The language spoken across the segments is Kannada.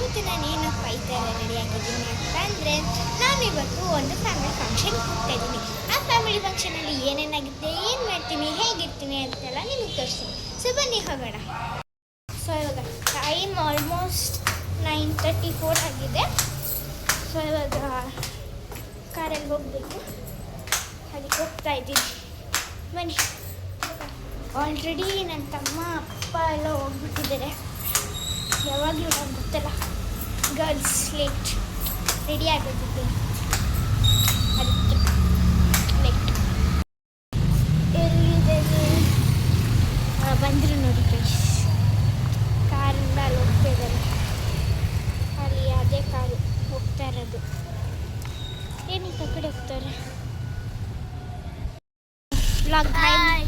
ಇವತ್ತು ನಾನು ಏನಪ್ಪ ಈ ಥರ ರೆಡಿಯಾಗಿದ್ದೀನಿ ಅಂತಂದರೆ ನಾನಿವತ್ತು ಒಂದು ಫ್ಯಾಮಿಲಿ ಫಂಕ್ಷನ್ಗೆ ಹೋಗ್ತಾ ಇದ್ದೀನಿ. ಆ ಫ್ಯಾಮಿಲಿ ಫಂಕ್ಷನಲ್ಲಿ ಏನೇನಾಗುತ್ತೆ, ಏನು ಮಾಡ್ತೀನಿ, ಹೇಗಿರ್ತೀನಿ ಅಂತೆಲ್ಲ ನಿಮಗೆ ತೋರಿಸ್ತೀನಿ. ಸೊ ಬನ್ನಿ ಹೋಗೋಣ. ಸೊ ಇವಾಗ ಟೈಮ್ ಆಲ್ಮೋಸ್ಟ್ 9:34 ಆಗಿದೆ. ಸೊ ಇವಾಗ ಕಾರಲ್ಲಿ ಹೋಗಬೇಕು, ಅದಕ್ಕೆ ಹೋಗ್ತಾ ಇದ್ದೀನಿ. ಬನ್ನಿ. ಆಲ್ರೆಡಿ ನನ್ನ ತಮ್ಮ ಅಪ್ಪ ಎಲ್ಲ ಹೋಗ್ಬಿಟ್ಟಿದ್ದಾರೆ. ಯಾವಾಗಲೂ ನಂಗೆ ಗೊತ್ತಲ್ಲ, ಗರ್ಲ್ಸ್ ಲೇಟ್ ರೆಡಿ ಆಗೋದಿದ್ದೀನಿ, ಅದಕ್ಕೆ ಲೇಟ್. ಎಲ್ಲಿದ್ದಾರೆ ಬಂದರು ನೋಡಿ ಗೈಸ್, ಕಾರಿಂದ ಅಲ್ಲಿ ಹೋಗ್ತಾ ಇದ್ದಾರೆ. ಅಲ್ಲಿ ಅದೇ ಕಾರು ಹೋಗ್ತಾ ಇರೋದು. ಏನಕ್ಕೆ ಆ ಕಡೆ ಹೋಗ್ತಾರೆ? Vlog. Hi,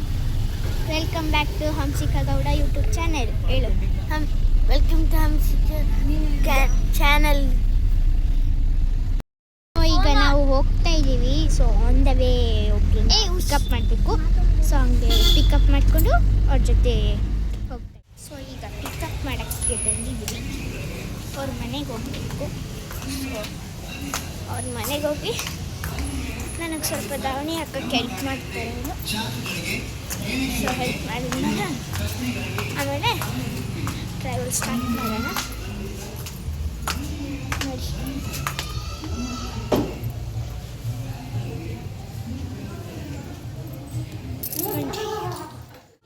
welcome back to Hansika Gowda YouTube channel. ಹೇಳು. Welcome to Hansika channel. ಈಗ ನಾವು ಹೋಗ್ತಾ ಇದ್ದೀವಿ. ಸೊ ಆನ್ ದ ವೇ ಒಬ್ಬರು ಪಿಕಪ್ ಮಾಡಬೇಕು. ಸೊ ಹಂಗೆ ಪಿಕಪ್ ಮಾಡಿಕೊಂಡು ಅವ್ರ ಜೊತೆ ಹೋಗ್ತಾ ಇದ್ದೀವಿ. ಸೊ ಈಗ ಪಿಕಪ್ ಮಾಡೋಕ್ಕೆ ಬಂದಿದ್ದೀವಿ. ಅವ್ರ ಮನೆಗೆ ಹೋಗಬೇಕು. ಸೊ ಅವ್ರ ಮನೆಗೆ ಹೋಗಿ ನನಗೆ ಸ್ವಲ್ಪ ದಾವಣಿ ಹಾಕೋಕ್ಕೆ ಹೆಲ್ಪ್ ಮಾಡ್ತಾರೆ ಅವರು. ಸೊ ಹೆಲ್ಪ್ ಮಾಡಿದ್ಮೇಲೆ ಆಮೇಲೆ ಟ್ರಾವೆಲ್ ಸ್ಟಾರ್ಟ್ ಮಾಡೋಣ. ನೋಡಿ,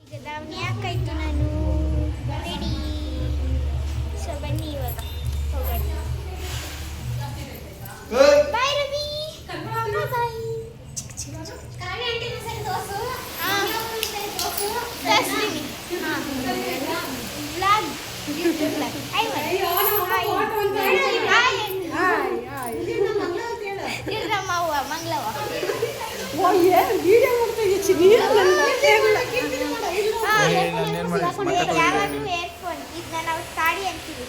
ಈಗ ದಾವಣಿ ಹಾಕಾಯ್ತು, ನಾನು ರೆಡಿ. ಸೊ ಬನ್ನಿ ಇವಾಗ ಹೋಗೋಣ. Bye Ravi. Bye. Vlog YouTube vlog. Hi ಇದು ನಮ್ಮ ಅವ್ವ ಮಂಗಳವ್ವ. ಯಾವಾಗಲೂ ಏರ್ಫೋನ್, ಇದನ್ನ ನಾವು ತಾಡಿ ಅಂತೀವಿ.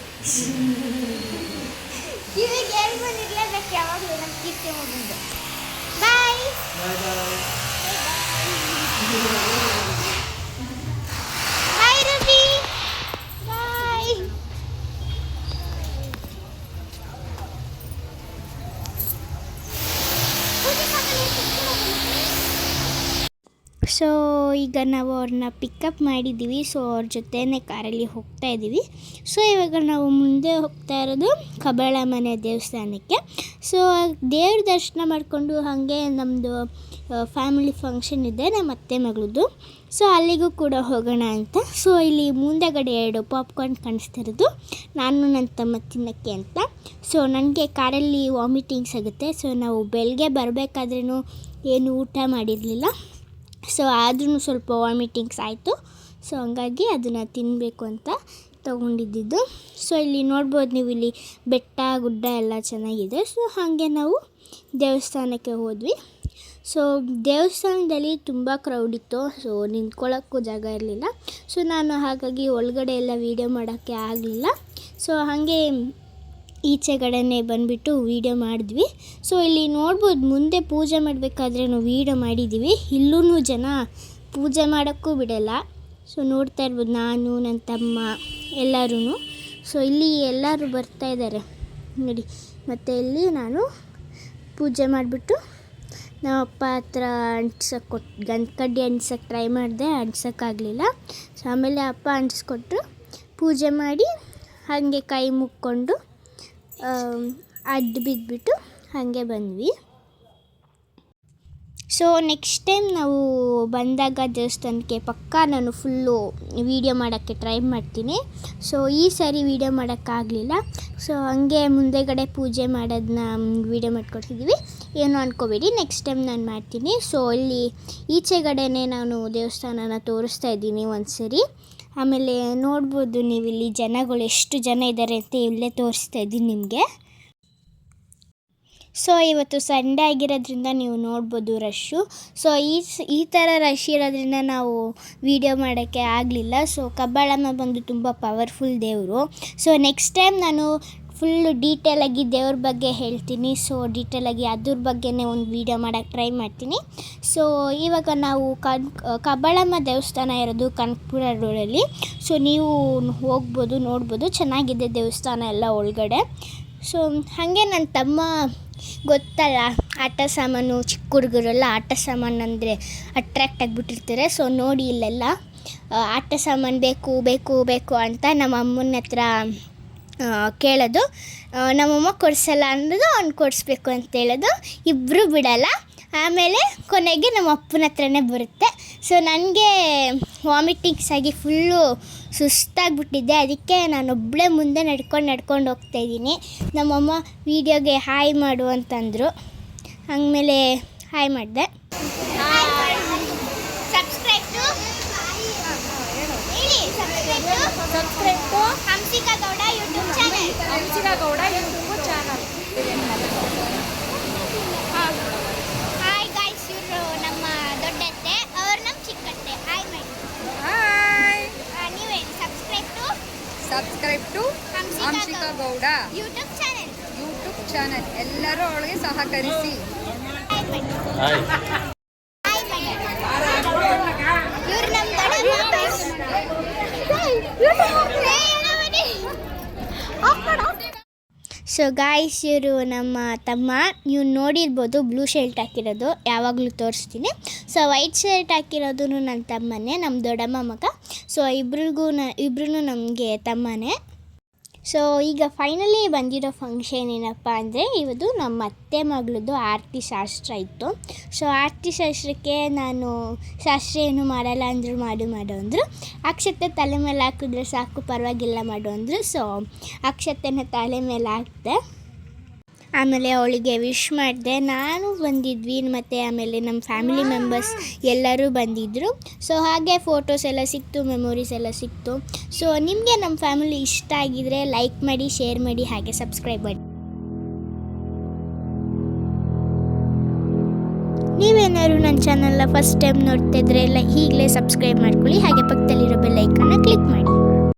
ಕಿವಿಗೆ ಏರ್ಫೋನ್ ಇರಲೇಬೇಕು ಯಾವಾಗಲೂ, ನಮ್ಮ ಕೀರ್ತಿ ಮುಗಿದು. ಬಾಯ್ ಬಾಯ್ ರವಿ. ಬಾಯ್. ಸೊ ಈಗ ನಾವು ಅವ್ರನ್ನ ಪಿಕಪ್ ಮಾಡಿದ್ದೀವಿ. ಸೊ ಅವ್ರ ಜೊತೆನೇ ಕಾರಲ್ಲಿ ಹೋಗ್ತಾ ಇದ್ದೀವಿ. ಸೊ ಇವಾಗ ನಾವು ಮುಂದೆ ಹೋಗ್ತಾ ಇರೋದು ಕಬಾಳಮ್ಮನ ದೇವಸ್ಥಾನಕ್ಕೆ. ಸೊ ದೇವ್ರ ದರ್ಶನ ಮಾಡಿಕೊಂಡು ಹಾಗೆ ನಮ್ಮದು ಫ್ಯಾಮಿಲಿ ಫಂಕ್ಷನ್ ಇದೆ, ನಮ್ಮ ಅತ್ತೆ ಮಗಳದ್ದು. ಸೊ ಅಲ್ಲಿಗೂ ಕೂಡ ಹೋಗೋಣ ಅಂತ. ಸೊ ಇಲ್ಲಿ ಮುಂದೆಗಡೆ 2 ಪಾಪ್ಕಾರ್ನ್ ಕಾಣಿಸ್ತಿರೋದು, ನಾನು ನನ್ನ ತಮ್ಮ ತಿನ್ನೋಕ್ಕೆ ಅಂತ. ಸೊ ನನಗೆ ಕಾರಲ್ಲಿ ವಾಮಿಟಿಂಗ್ಸ್ ಆಗುತ್ತೆ. ಸೊ ನಾವು ಬೆಳಗ್ಗೆ ಬರಬೇಕಾದ್ರೂ ಏನು ಊಟ ಮಾಡಿರಲಿಲ್ಲ. ಸೊ ಆದ್ರೂ ಸ್ವಲ್ಪ ವಾಮಿಟಿಂಗ್ಸ್ ಆಯಿತು. ಸೊ ಹಂಗಾಗಿ ಅದನ್ನು ತಿನ್ನಬೇಕು ಅಂತ ತೊಗೊಂಡಿದ್ದು. ಸೊ ಇಲ್ಲಿ ನೋಡ್ಬೋದು ನೀವು, ಇಲ್ಲಿ ಬೆಟ್ಟ ಗುಡ್ಡ ಎಲ್ಲ ಚೆನ್ನಾಗಿದೆ. ಸೊ ಹಾಗೆ ನಾವು ದೇವಸ್ಥಾನಕ್ಕೆ ಹೋದ್ವಿ. ಸೊ ದೇವಸ್ಥಾನದಲ್ಲಿ ತುಂಬ ಕ್ರೌಡ್ ಇತ್ತು. ಸೊ ನಿಂತ್ಕೊಳ್ಳೋಕ್ಕೂ ಜಾಗ ಇರಲಿಲ್ಲ. ಸೊ ನಾನು ಹಾಗಾಗಿ ಒಳಗಡೆ ಎಲ್ಲ ವೀಡಿಯೋ ಮಾಡೋಕ್ಕೆ ಆಗಲಿಲ್ಲ. ಸೊ ಹಾಗೆ ಈಚೆಗಡೆನೇ ಬಂದುಬಿಟ್ಟು ವೀಡಿಯೋ ಮಾಡಿದ್ವಿ. ಸೊ ಇಲ್ಲಿ ನೋಡ್ಬೋದು, ಮುಂದೆ ಪೂಜೆ ಮಾಡಬೇಕಾದ್ರೆ ನಾವು ವೀಡಿಯೋ ಮಾಡಿದ್ದೀವಿ. ಇಲ್ಲೂ ಜನ ಪೂಜೆ ಮಾಡೋಕ್ಕೂ ಬಿಡಲ್ಲ. ಸೊ ನೋಡ್ತಾ ಇರ್ಬೋದು, ನಾನು ನನ್ನ ತಮ್ಮ ಎಲ್ಲರೂ. ಸೊ ಇಲ್ಲಿ ಎಲ್ಲರೂ ಬರ್ತಾಯಿದ್ದಾರೆ ನೋಡಿ. ಮತ್ತು ಇಲ್ಲಿ ನಾನು ಪೂಜೆ ಮಾಡಿಬಿಟ್ಟು ನಮ್ಮ ಅಪ್ಪ ಹತ್ರ ಅಂಟ್ಸೋಕ್ಕೆ ಗಂಧಕಡ್ಡಿ ಅಂಟ್ಸೋಕ್ಕೆ ಟ್ರೈ ಮಾಡಿದೆ, ಅಂಟ್ಸೋಕ್ಕಾಗಲಿಲ್ಲ. ಸೊ ಆಮೇಲೆ ಅಪ್ಪ ಅಂಟಿಸ್ಕೊಟ್ರು. ಪೂಜೆ ಮಾಡಿ ಹಾಗೆ ಕೈ ಮುಕ್ಕೊಂಡು ಅಡ್ಡ ಬಿದ್ದುಬಿಟ್ಟು ಹಾಗೆ ಬಂದ್ವಿ. ಸೊ ನೆಕ್ಸ್ಟ್ ಟೈಮ್ ನಾವು ಬಂದಾಗ ದೇವಸ್ಥಾನಕ್ಕೆ ಪಕ್ಕಾ ನಾನು ಫುಲ್ಲು ವೀಡಿಯೋ ಮಾಡೋಕ್ಕೆ ಟ್ರೈ ಮಾಡ್ತೀನಿ. ಸೊ ಈ ಸಾರಿ ವೀಡಿಯೋ ಮಾಡೋಕ್ಕಾಗಲಿಲ್ಲ. ಸೊ ಹಂಗೆ ಮುಂದೆಗಡೆ ಪೂಜೆ ಮಾಡೋದನ್ನ ವೀಡಿಯೋ ಮಾಡ್ಕೊಡ್ತಿದ್ದೀವಿ, ಏನೋ ಅಂದ್ಕೋಬೇಡಿ, ನೆಕ್ಸ್ಟ್ ಟೈಮ್ ನಾನು ಮಾಡ್ತೀನಿ. ಸೊ ಇಲ್ಲಿ ಈಚೆಗಡೆನೇ ನಾನು ದೇವಸ್ಥಾನನ ತೋರಿಸ್ತಾ ಇದ್ದೀನಿ ಒಂದು ಸರಿ. ಆಮೇಲೆ ನೋಡ್ಬೋದು ನೀವು ಇಲ್ಲಿ ಜನಗಳು ಎಷ್ಟು ಜನ ಇದ್ದಾರೆ ಅಂತ ಇಲ್ಲೇ ತೋರಿಸ್ತಾ ಇದ್ದೀನಿ ನಿಮಗೆ. ಸೊ ಇವತ್ತು ಸಂಡೇ ಆಗಿರೋದ್ರಿಂದ ನೀವು ನೋಡ್ಬೋದು ರಶ್ಶು. ಸೊ ಈ ಥರ ರಶ್ ಇರೋದ್ರಿಂದ ನಾವು ವೀಡಿಯೋ ಮಾಡೋಕ್ಕೆ ಆಗಲಿಲ್ಲ. ಸೊ ಕಬ್ಬಾಳಮ್ಮ ಬಂದು ತುಂಬ ಪವರ್ಫುಲ್ ದೇವರು. ಸೊ ನೆಕ್ಸ್ಟ್ ಟೈಮ್ ನಾನು ಫುಲ್ಲು ಡೀಟೇಲಾಗಿ ದೇವ್ರ ಬಗ್ಗೆ ಹೇಳ್ತೀನಿ. ಸೊ ಡೀಟೇಲಾಗಿ ಅದ್ರ ಬಗ್ಗೆನೇ ಒಂದು ವೀಡಿಯೋ ಮಾಡೋಕ್ಕೆ ಟ್ರೈ ಮಾಡ್ತೀನಿ. ಸೊ ಇವಾಗ ನಾವು ಕಬ್ಬಾಳಮ್ಮ ದೇವಸ್ಥಾನ ಇರೋದು ಕನಕಪುರ ರೋಡಲ್ಲಿ. ಸೊ ನೀವು ಹೋಗ್ಬೋದು, ನೋಡ್ಬೋದು, ಚೆನ್ನಾಗಿದೆ ದೇವಸ್ಥಾನ ಎಲ್ಲ ಒಳಗಡೆ. ಸೊ ಹಾಗೆ ನನ್ನ ತಮ್ಮ ಗೊತ್ತಲ್ಲ, ಆಟ ಸಾಮಾನು, ಚಿಕ್ಕ ಹುಡುಗರೆಲ್ಲ ಆಟ ಸಾಮಾನು ಅಂದರೆ ಅಟ್ರ್ಯಾಕ್ಟ್ ಆಗಿಬಿಟ್ಟಿರ್ತಾರೆ. ಸೊ ನೋಡಿ ಇಲ್ಲೆಲ್ಲ ಆಟ ಸಾಮಾನು ಬೇಕು ಬೇಕು ಬೇಕು ಅಂತ ನಮ್ಮ ಅಮ್ಮನ ಹತ್ರ ಕೇಳೋದು. ನಮ್ಮಮ್ಮ ಕೊಡಿಸಲ್ಲ ಅನ್ನೋದು, ಅವ್ನು ಕೊಡಿಸ್ಬೇಕು ಅಂತ ಹೇಳೋದು, ಇಬ್ಬರು ಬಿಡಲ್ಲ. ಆಮೇಲೆ ಕೊನೆಗೆ ನಮ್ಮ ಅಪ್ಪನ ಹತ್ರನೇ ಬರುತ್ತೆ. ಸೊ ನನಗೆ ವಾಮಿಟಿಂಗ್ಸ್ ಆಗಿ ಫುಲ್ಲು ಸುಸ್ತಾಗಿಬಿಟ್ಟಿದ್ದೆ. ಅದಕ್ಕೆ ನಾನೊಬ್ಬಳೇ ಮುಂದೆ ನಡ್ಕೊಂಡು ಹೋಗ್ತಾಯಿದ್ದೀನಿ. ನಮ್ಮಮ್ಮ ವೀಡಿಯೋಗೆ ಹಾಯ್ ಮಾಡು ಅಂತಂದರು. ಆಮೇಲೆ ಹಾಯ್ ಮಾಡಿದೆ. Subscribe to Hansika Gowda YouTube channel. Hi guys, ಇವರು ನಮ್ಮ ದೊಡ್ಡತ್ತೆ, ಅವ್ರು ನಮ್ಮ ಚಿಕ್ಕತ್ತೆ. ಹಾಯ್ ಮಾಡಿ. ನೀವೇನು subscribe to Hansika Gowda YouTube channel. ಎಲ್ಲರೂ ಅವಳಿಗೆ ಸಹಕರಿಸಿ. ಹಾಯ್ ಮಾಡಿ. ಇವ್ರು ನಮ್ಮ ಸೊ ಗಾಯ್ಸ್, ಇವರು ನಮ್ಮ ತಮ್ಮ. ನೀವು ನೋಡಿರ್ಬೋದು ಬ್ಲೂ ಶರ್ಟ್ ಹಾಕಿರೋದು, ಯಾವಾಗಲೂ ತೋರಿಸ್ತೀನಿ. ಸೊ ವೈಟ್ ಶರ್ಟ್ ಹಾಕಿರೋದು ನನ್ನ ತಮ್ಮನೇ, ನಮ್ಮ ದೊಡ್ಡಮ್ಮ ಮಗ. ಸೊ ಇಬ್ರೂ ನಮಗೆ ತಮ್ಮನೇ. ಸೊ ಈಗ ಫೈನಲಿ ಬಂದಿರೋ ಫಂಕ್ಷನ್ ಏನಪ್ಪ ಅಂದರೆ, ಇವತ್ತು ನಮ್ಮ ಅತ್ತೆ ಮಗಳದ್ದು ಆರತಿ ಶಾಸ್ತ್ರ ಇತ್ತು. ಸೊ ಆರತಿ ಶಾಸ್ತ್ರಕ್ಕೆ ನಾನು ಶಾಸ್ತ್ರ ಏನು ಮಾಡಲ್ಲ ಅಂದರು, ಮಾಡು ಅಂದರು. ಅಕ್ಷತೆ ತಲೆ ಮೇಲೆ ಹಾಕಿದ್ರೆ ಸಾಕು, ಪರವಾಗಿಲ್ಲ ಮಾಡು ಅಂದರು. ಸೊ ಅಕ್ಷತೆನ ತಲೆ ಮೇಲೆ ಹಾಕಿದೆ. ಆಮೇಲೆ ಅವಳಿಗೆ ವಿಶ್ ಮಾಡಿದೆ. ನಾನು ಬಂದಿದ್ವಿ, ಮತ್ತು ಆಮೇಲೆ ನಮ್ಮ ಫ್ಯಾಮಿಲಿ ಮೆಂಬರ್ಸ್ ಎಲ್ಲರೂ ಬಂದಿದ್ದರು. ಸೊ ಹಾಗೆ ಫೋಟೋಸ್ ಎಲ್ಲ ಸಿಕ್ತು, ಮೆಮೊರೀಸ್ ಎಲ್ಲ ಸಿಕ್ತು. ಸೊ ನಿಮಗೆ ನಮ್ಮ ಫ್ಯಾಮಿಲಿ ಇಷ್ಟ ಆಗಿದರೆ ಲೈಕ್ ಮಾಡಿ, ಶೇರ್ ಮಾಡಿ, ಹಾಗೆ ಸಬ್ಸ್ಕ್ರೈಬ್ ಮಾಡಿ. ನೀವೇನಾದ್ರು ನನ್ನ ಚಾನಲ್ನ ಫಸ್ಟ್ ಟೈಮ್ ನೋಡ್ತಿದ್ರೆ ಈಗಲೇ ಸಬ್ಸ್ಕ್ರೈಬ್ ಮಾಡ್ಕೊಳ್ಳಿ. ಹಾಗೆ ಪಕ್ಕದಲ್ಲಿರೋ ಬೆಲ್ ಐಕನ್ನ ಕ್ಲಿಕ್ ಮಾಡಿ.